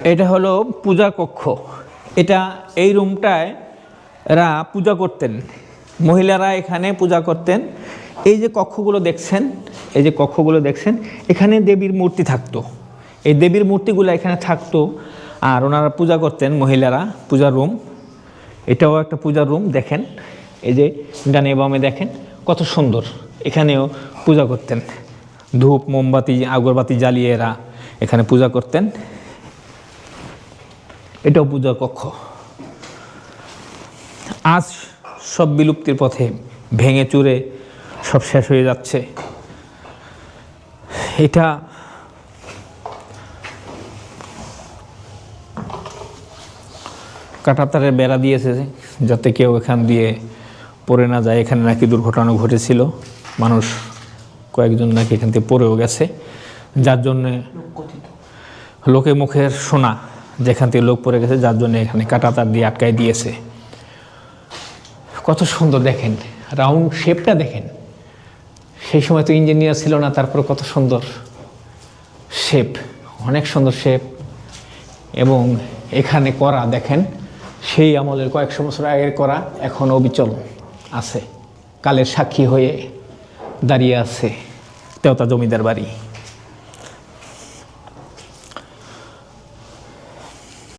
এটা হলো পূজা কক্ষ। এটা এই রুমটায় এরা পূজা করতেন, মহিলারা এখানে পূজা করতেন। এই যে কক্ষগুলো দেখছেন, এই যে কক্ষগুলো দেখছেন, এখানে দেবীর মূর্তি থাকতো। এই দেবীর মূর্তিগুলো এখানে থাকতো আর ওনারা পূজা করতেন মহিলারা। পূজার রুম, এটাও একটা পূজার রুম। দেখেন এই যে ডানে বামে দেখেন কত সুন্দর, এখানেও পূজা করতেন। ধূপ মোমবাতি আগরবাতি জ্বালিয়ে এরা এখানে পূজা করতেন। এটাও পূজার কক্ষ। আজ সব বিলুপ্তির পথে, ভেঙে চুরে সব শেষ হয়ে যাচ্ছে। এটা কাঁটাতারের বেড়া দিয়েছে যাতে কেউ এখান দিয়ে পড়ে না যায়। এখানে নাকি দুর্ঘটনা ঘটেছিল, মানুষ কয়েকজন নাকি এখান থেকে পড়েও গেছে, যার জন্যে লোকে মুখের শোনা যেখান থেকে লোক পড়ে গেছে, যার জন্য এখানে কাঁটাতার দিয়ে আটকায় দিয়েছে। কত সুন্দর দেখেন, রাউন্ড শেপটা দেখেন। সেই সময় তো ইঞ্জিনিয়ার ছিল না, তারপর কত সুন্দর শেপ, অনেক সুন্দর শেপ। এবং এখানে করা দেখেন সেই আমলের কয়েকশো বছর আগের করা, এখন অবিচল আছে, কালের সাক্ষী হয়ে দাঁড়িয়ে আছে তেওতা জমিদার বাড়ি।